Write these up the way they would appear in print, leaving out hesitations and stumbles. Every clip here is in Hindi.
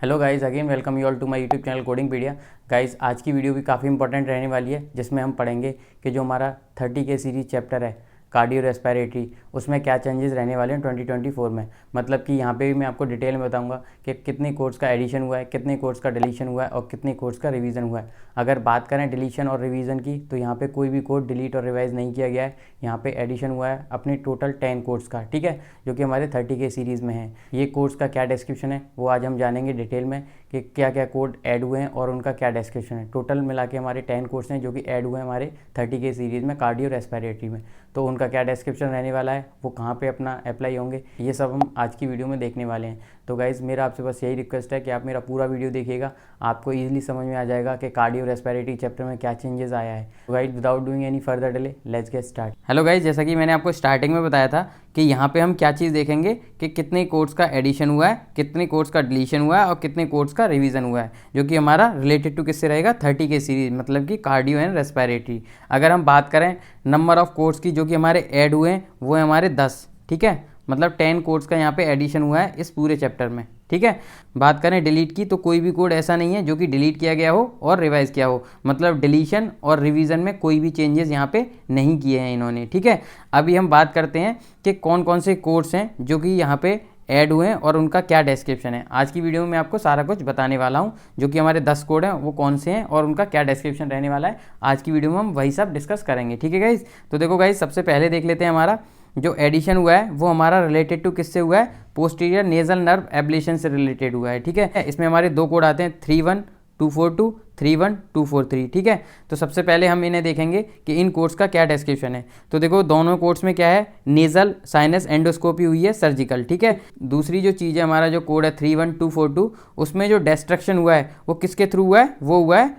Hello guys, again welcome you all to my YouTube channel Codingpedia. Guys, आज की वीडियो भी काफ़ी इंपॉर्टेंट रहने वाली है, जिसमें हम पढ़ेंगे कि जो हमारा 30 के सीरीज चैप्टर है कार्डियो रेस्पिरेटरी, उसमें क्या चेंजेस रहने वाले हैं 2024 में। मतलब कि यहाँ पे भी मैं आपको डिटेल में बताऊंगा कि कितने कोर्स का एडिशन हुआ है, कितने कोर्स का डिलीशन हुआ है और कितने कोर्स का रिवीजन हुआ है। अगर बात करें डिलीशन और रिवीजन की, तो यहाँ पे कोई भी कोर्स डिलीट और रिवाइज नहीं किया गया है। यहाँ पे एडिशन हुआ है अपने टोटल 10 कोर्स का, ठीक है, जो कि हमारे 30 के सीरीज़ में है। ये कोर्स का क्या डिस्क्रिप्शन है वो आज हम जानेंगे डिटेल में कि क्या क्या कोड ऐड हुए हैं और उनका क्या डिस्क्रिप्शन है। टोटल मिला के हमारे 10 कोर्स हैं जो कि ऐड हुए हैं हमारे 30 के सीरीज़ में कार्डियो रेस्पिरेटरी में। तो उनका क्या डिस्क्रिप्शन रहने वाला है, वो कहाँ पे अपना अप्लाई होंगे, ये सब हम आज की वीडियो में देखने वाले हैं। तो गाइज़, मेरा आपसे बस यही रिक्वेस्ट है कि आप मेरा पूरा वीडियो देखिएगा, आपको ईजिली समझ में आ जाएगा कि कार्डियो रेस्पिरेटरी चैप्टर में क्या चेंजेस आया है। तो guys, without doing any further delay, let's get start. Hello guys, जैसा कि मैंने आपको स्टार्टिंग में बताया था कि यहाँ पे हम क्या चीज़ देखेंगे कि कितने कोर्स का एडिशन हुआ है, कितने कोर्स का डिलीशन हुआ है और कितने कोर्स का रिवीजन हुआ है, जो कि हमारा रिलेटेड टू किससे रहेगा 30 के सीरीज, मतलब कि कार्डियो एंड रेस्पिरेटरी। अगर हम बात करें नंबर ऑफ कोर्स की जो कि हमारे ऐड हुए हैं, वो है हमारे 10, ठीक है। मतलब 10 कोर्स का यहाँ पे एडिशन हुआ है इस पूरे चैप्टर में, ठीक है। बात करें डिलीट की, तो कोई भी कोड ऐसा नहीं है जो कि डिलीट किया गया हो और रिवाइज किया हो। मतलब डिलीशन और रिवीजन में कोई भी चेंजेस यहाँ पे नहीं किए हैं इन्होंने, ठीक है। अभी हम बात करते हैं कि कौन कौन से कोड्स हैं जो कि यहाँ पे ऐड हुए हैं और उनका क्या डिस्क्रिप्शन है। आज की वीडियो में मैं आपको सारा कुछ बताने वाला हूँ, जो कि हमारे 10 कोड हैं वो कौन से हैं और उनका क्या डिस्क्रिप्शन रहने वाला है। आज की वीडियो में हम वही सब डिस्कस करेंगे, ठीक है गाइज। तो देखो गाइज, सबसे पहले देख लेते हैं हमारा जो एडिशन हुआ है वो हमारा रिलेटेड टू किससे हुआ है, पोस्टीरियर नेजल नर्व एब्लेशन से रिलेटेड हुआ है, ठीक है। इसमें हमारे दो कोड आते हैं 31242, 31243, ठीक है। तो सबसे पहले हम इन्हें देखेंगे कि इन कोड्स का क्या डिस्क्रिप्शन है। तो देखो, दोनों कोड्स में क्या है, नेजल साइनस एंडोस्कोपी हुई है सर्जिकल, ठीक है। दूसरी जो चीज़ है, हमारा जो कोड है 31242, उसमें जो डिस्ट्रक्शन हुआ है वो किसके थ्रू हुआ है, वो हुआ है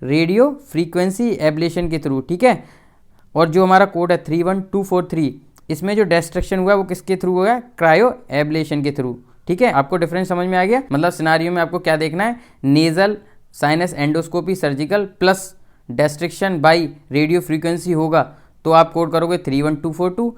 रेडियो फ्रीक्वेंसी एब्लेशन के थ्रू, ठीक है। और जो हमारा कोड है 31243, इसमें जो डिस्ट्रक्शन हुआ है वो किसके थ्रू हुआ है, क्रायो एब्लेशन के थ्रू, ठीक है। आपको डिफरेंस समझ में आ गया। मतलब सिनारियो में आपको क्या देखना है, nasal sinus endoscopy surgical plus destruction by radio frequency होगा तो आप कोड करोगे 31242।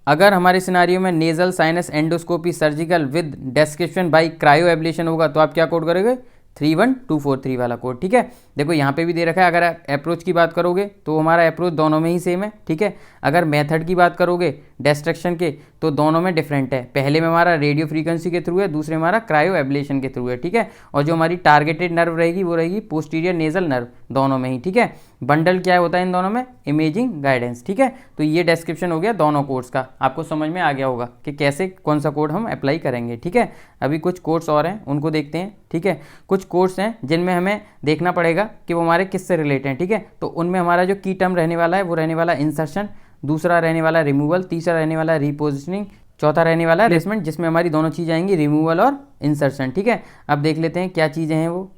अगर हमारे सिनारियो में nasal sinus endoscopy surgical with description by cryo ablation होगा तो आप क्या कोड करोगे, 31243 वाला कोड, ठीक है। देखो यहाँ पे भी दे रखा है। अगर अप्रोच की बात करोगे तो हमारा अप्रोच दोनों में ही सेम है, ठीक है। अगर मेथड की बात करोगे डिस्ट्रक्शन के, तो दोनों में डिफरेंट है। पहले में हमारा रेडियो फ्रीक्वेंसी के थ्रू है, दूसरे में हमारा क्रायो एब्लेशन के थ्रू है, ठीक है। और जो हमारी टारगेटेड नर्व रहेगी वो रहेगी पोस्टीरियर नेजल नर्व, दोनों में ही, ठीक है। बंडल क्या होता है इन दोनों में, इमेजिंग गाइडेंस, ठीक है। तो ये डिस्क्रिप्शन हो गया दोनों कोड्स का। आपको समझ में आ गया होगा कि कैसे कौन सा कोड हम अप्लाई करेंगे, ठीक है। अभी कुछ कोड्स और हैं, उनको देखते हैं, ठीक है। कुछ कोड्स हैं जिनमें हमें देखना पड़ेगा कि वो हमारे किससे रिलेटेड हैं, ठीक है। तो उनमें हमारा जो की टर्म रहने वाला है वो रहने वाला इंसर्शन, दूसरा रहने वाला रिमूवल, तीसरा रहने वाला रिपोजिशनिंग, चौथा रहने वाला रिप्लेसमेंट, जिसमें हमारी दोनों चीज़ आएंगी, रिमूवल और इंसर्शन, ठीक है। अब देख लेते हैं क्या चीज़ें हैं वो।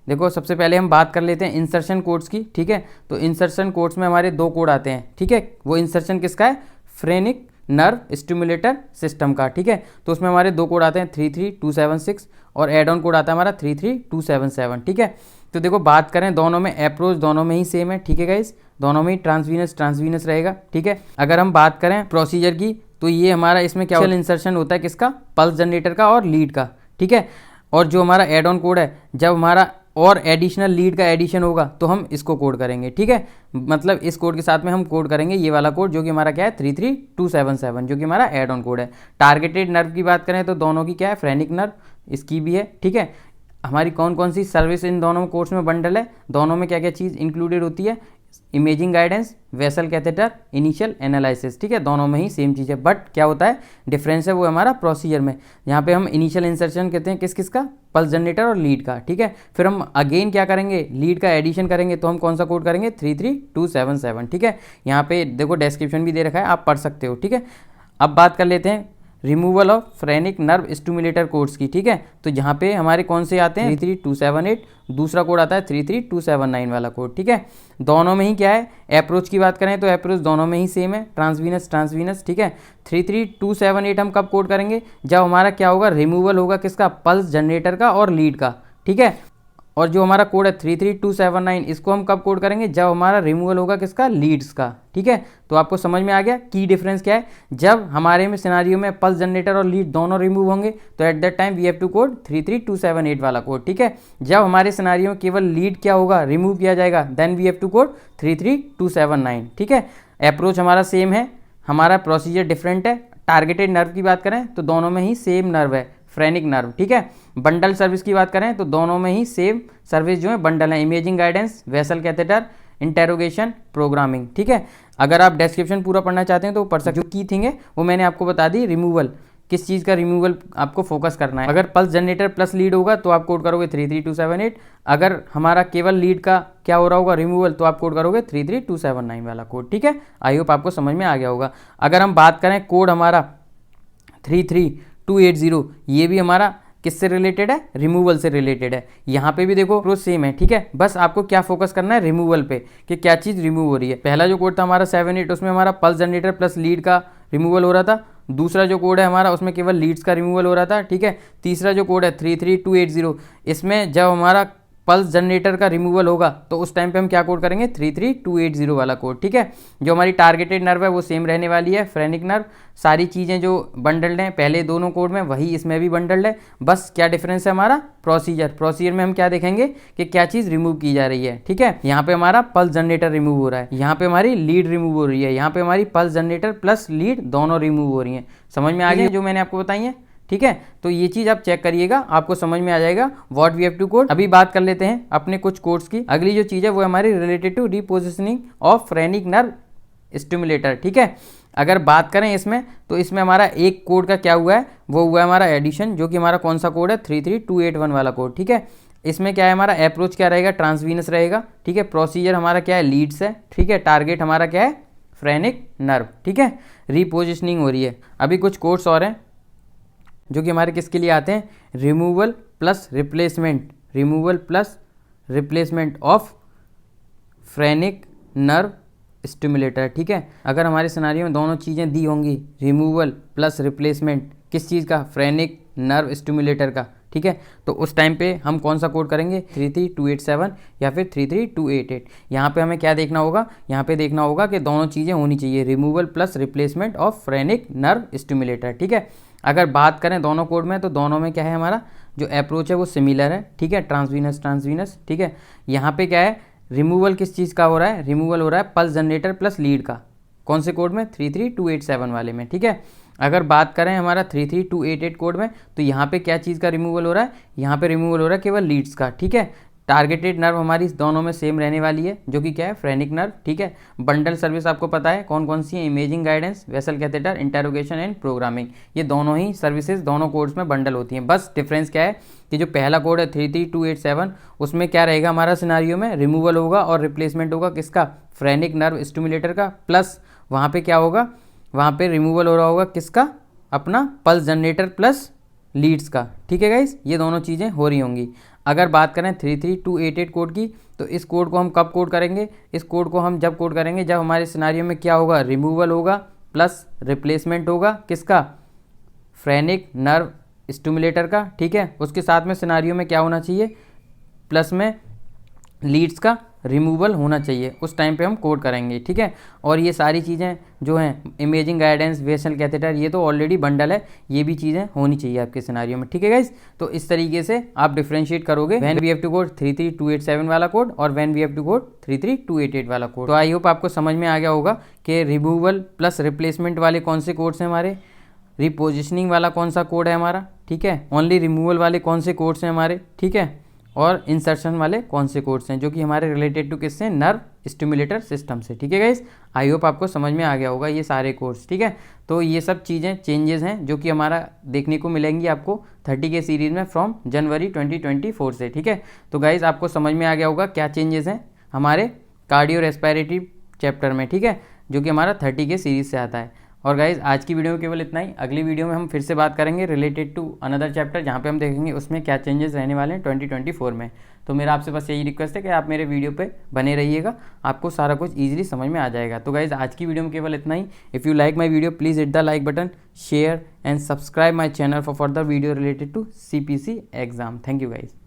देखो, सबसे पहले हम बात कर लेते हैं इंसर्शन कोड्स की, ठीक है। तो इंसर्शन कोड्स में हमारे दो कोड आते हैं, ठीक है। वो इंसर्शन किसका है, फ्रेनिक नर्व स्टिमुलेटर सिस्टम का, ठीक है। तो उसमें हमारे दो कोड आते हैं 33276 और एड ऑन कोड आता है हमारा 33277, ठीक है। तो देखो, बात करें दोनों में अप्रोच दोनों में ही सेम है, ठीक है गाइस। दोनों में ही ट्रांसवीनस रहेगा, ठीक है। अगर हम बात करें प्रोसीजर की, तो ये हमारा इसमें क्या इंसर्शन होता है किसका, पल्स जनरेटर का और लीड का, ठीक है। और जो हमारा एड ऑन कोड है, जब हमारा और एडिशनल लीड का एडिशन होगा तो हम इसको कोड करेंगे, ठीक है। मतलब इस कोड के साथ में हम कोड करेंगे ये वाला कोड जो कि हमारा क्या है 33277, जो कि हमारा एड ऑन कोड है। टारगेटेड नर्व की बात करें तो दोनों की क्या है, फ्रेनिक नर्व, इसकी भी है, ठीक है। हमारी कौन कौन सी सर्विस इन दोनों कोर्स में बंडल है, दोनों में क्या क्या चीज़ इंक्लूडेड होती है, imaging guidance, vessel catheter, initial analysis, ठीक है। दोनों में ही सेम चीज़ है, बट क्या होता है डिफरेंस है वो हमारा प्रोसीजर में। यहाँ पे हम इनिशियल इंसर्शन कहते हैं किसका, पल्स जनरेटर और लीड का, ठीक है। फिर हम अगेन क्या करेंगे, लीड का एडिशन करेंगे तो हम कौन सा कोड करेंगे, 33277, ठीक है। यहाँ पे देखो डिस्क्रिप्शन भी दे रखा है, आप पढ़ सकते हो, ठीक है। अब बात कर लेते हैं removal of phrenic nerve stimulator codes की, ठीक है। तो यहाँ पे हमारे कौन से आते हैं 33278, दूसरा कोड आता है 33279 वाला कोड, ठीक है। दोनों में ही क्या है, अप्रोच की बात करें तो अप्रोच दोनों में ही सेम है, ट्रांसवीनस, ठीक है। 33278 हम कब कोड करेंगे, जब हमारा क्या होगा, रिमूवल होगा किसका, पल्स जनरेटर का और लीड का, ठीक है। और जो हमारा कोड है 33279, इसको हम कब कोड करेंगे, जब हमारा रिमूवल होगा किसका, लीड्स का। ठीक है, तो आपको समझ में आ गया की डिफरेंस क्या है। जब हमारे में सिनारियो में पल्स जनरेटर और लीड दोनों रिमूव होंगे तो at that time we have to code 33278 वाला कोड। ठीक है, जब हमारे सिनारियो में केवल लीड क्या होगा, रिमूव किया जाएगा, then we have to code 33279। ठीक है, अप्रोच हमारा सेम है, हमारा प्रोसीजर डिफरेंट है। टारगेटेड नर्व की बात करें तो दोनों में ही सेम नर्व है, फ्रेनिक नर्व। ठीक है, बंडल सर्विस की बात करें तो दोनों में ही सेम सर्विस जो है बंडल है, imaging guidance, vessel catheter, interrogation, programming. ठीक है, अगर आप डिस्क्रिप्शन पूरा पढ़ना चाहते हैं तो पढ़ सकते। जो की थिंग है वो मैंने आपको बता दी, रिमूवल, किस चीज़ का रिमूवल आपको फोकस करना है। अगर पल्स जनरेटर प्लस लीड होगा तो आप कोड करोगे 33278। अगर हमारा केवल लीड का क्या हो रहा होगा, रिमूवल, तो आप कोड करोगे 33279 वाला कोड। ठीक है, आई होप आपको समझ में आ गया होगा। अगर हम बात करें कोड हमारा 33280, ये भी हमारा किससे रिलेटेड है, रिमूवल से रिलेटेड है। यहाँ पे भी देखो प्रोसेस सेम है। ठीक है, बस आपको क्या फोकस करना है, रिमूवल पे, कि क्या चीज़ रिमूव हो रही है। पहला जो कोड था हमारा 78, उसमें हमारा पल्स जनरेटर प्लस लीड का रिमूवल हो रहा था। दूसरा जो कोड है हमारा उसमें केवल लीड्स का रिमूवल हो रहा था। ठीक है, तीसरा जो कोड है 33280, इसमें जब हमारा पल्स जनरेटर का रिमूवल होगा तो उस टाइम पे हम क्या कोड करेंगे, 33280 वाला कोड। ठीक है, जो हमारी टारगेटेड नर्व है वो सेम रहने वाली है, फ्रेनिक नर्व। सारी चीज़ें जो बंडल्ड हैं पहले दोनों कोड में, वही इसमें भी बंडल्ड है। बस क्या डिफरेंस है हमारा, प्रोसीजर में हम क्या देखेंगे कि क्या चीज़ रिमूव की जा रही है। ठीक है, यहाँ पे हमारा पल्स जनरेटर रिमूव हो रहा है, यहाँ पे हमारी लीड रिमूव हो रही है, यहाँ पे हमारी पल्स जनरेटर प्लस लीड दोनों रिमूव हो रही हैं। समझ में आ गया जो मैंने आपको बताई है। ठीक है, तो ये चीज़ आप चेक करिएगा, आपको समझ में आ जाएगा what we have to code. अभी बात कर लेते हैं अपने कुछ कोड्स की। अगली जो चीज़ है वो हमारी related to repositioning of phrenic nerve stimulator. ठीक है, अगर बात करें इसमें तो इसमें हमारा एक कोड का क्या हुआ है, वो हुआ है हमारा एडिशन, जो कि हमारा कौन सा कोड है, 33281 वाला कोड। ठीक है, इसमें क्या है हमारा अप्रोच क्या रहेगा, ट्रांसवीनस रहेगा। ठीक है, प्रोसीजर हमारा क्या है, लीड्स है। ठीक है, टारगेट हमारा क्या है, फ्रेनिक नर्व। ठीक है, रिपोजिशनिंग हो रही है। अभी कुछ कोड्स और हैं जो कि हमारे किसके लिए आते हैं, removal plus replacement of phrenic nerve stimulator. ठीक है, अगर हमारे सिनारियो में दोनों चीज़ें दी होंगी, रिमूवल प्लस रिप्लेसमेंट, किस चीज़ का, फ्रेनिक नर्व स्टिमुलेटर का। ठीक है, तो उस टाइम पे हम कौन सा कोड करेंगे, 33287 या फिर 33288। यहाँ पे हमें क्या देखना होगा, यहाँ पे देखना होगा कि दोनों चीज़ें होनी चाहिए, removal plus replacement of phrenic nerve stimulator. ठीक है, अगर बात करें दोनों कोड में तो दोनों में क्या है, हमारा जो अप्रोच है वो सिमिलर है। ठीक है, ट्रांसवीनस। ठीक है, यहाँ पे क्या है, रिमूवल किस चीज़ का हो रहा है, रिमूवल हो रहा है पल्स जनरेटर प्लस लीड का। कौन से कोड में, 33287 वाले में। ठीक है, अगर बात करें हमारा 33288 कोड में तो यहाँ पे क्या चीज़ का रिमूवल हो रहा है, यहाँ पे रिमूवल हो रहा है केवल लीड्स का। ठीक है, टारगेटेड नर्व हमारी दोनों में सेम रहने वाली है, जो कि क्या है, फ्रेनिक नर्व। ठीक है, बंडल सर्विस आपको पता है कौन कौन सी है, imaging guidance, vessel catheter, interrogation and programming. ये दोनों ही सर्विसेज दोनों कोड्स में बंडल होती हैं। बस डिफरेंस क्या है कि जो पहला कोड है 33287, उसमें क्या रहेगा हमारा सिनारियो में, रिमूवल होगा और रिप्लेसमेंट होगा किसका, फ्रेनिक नर्व स्टिमुलेटर का, प्लस वहाँ पे क्या होगा, वहाँ पे रिमूवल हो रहा होगा किसका, अपना पल्स जनरेटर प्लस लीड्स का। ठीक है गाइस, ये दोनों चीज़ें हो रही होंगी। अगर बात करें 33288 कोड की तो इस कोड को हम कब कोड करेंगे, इस कोड को हम जब कोड करेंगे जब हमारे सिनारियो में क्या होगा, रिमूवल होगा प्लस रिप्लेसमेंट होगा किसका, फ्रेनिक नर्व स्टिमुलेटर का। ठीक है, उसके साथ में सिनारियो में क्या होना चाहिए, प्लस में लीड्स का रिमूवल होना चाहिए, उस टाइम पे हम कोड करेंगे। ठीक है, और ये सारी चीज़ें जो हैं, इमेजिंग गाइडेंस, वेसल कैथेटर, ये तो ऑलरेडी बंडल है, ये भी चीज़ें होनी चाहिए आपके सिनारियो में। ठीक है गाइस, तो इस तरीके से आप डिफरेंशिएट करोगे when we have to code 33287 वाला कोड और when we have to code 33288 वाला कोड। तो आई होप आपको समझ में आ गया होगा कि रिमूवल प्लस रिप्लेसमेंट वाले कौन से कोड्स हैं हमारे, रिपोजिशनिंग वाला कौन सा कोड है हमारा, ठीक है, ओनली रिमूवल वाले कौन से कोड्स हैं हमारे, ठीक है, और इंसर्शन वाले कौन से कोड्स हैं जो कि हमारे रिलेटेड टू किससे, नर्व स्टिमुलेटर सिस्टम से। ठीक है गाइस, आई होप आपको समझ में आ गया होगा ये सारे कोड्स। ठीक है, तो ये सब चीज़ें चेंजेस हैं जो कि हमारा देखने को मिलेंगी आपको 30 के सीरीज़ में फ्रॉम जनवरी 2024 से। ठीक है, तो गाइस आपको समझ में आ गया होगा क्या चेंजेस हैं हमारे कार्डियो रेस्पिरेटरी चैप्टर में। ठीक है, जो कि हमारा 30 के सीरीज़ से आता है। और गाइज आज की वीडियो में केवल इतना ही। अगली वीडियो में हम फिर से बात करेंगे रिलेटेड टू अनदर चैप्टर, जहाँ पे हम देखेंगे उसमें क्या चेंजेस रहने वाले हैं 2024 में। तो मेरा आपसे बस यही रिक्वेस्ट है कि आप मेरे वीडियो पे बने रहिएगा, आपको सारा कुछ ईजिली समझ में आ जाएगा। तो गाइज आज की वीडियो में केवल इतना ही। If you like my video please hit the like button, share and subscribe my channel for further video related to CPC exam. Thank you guys.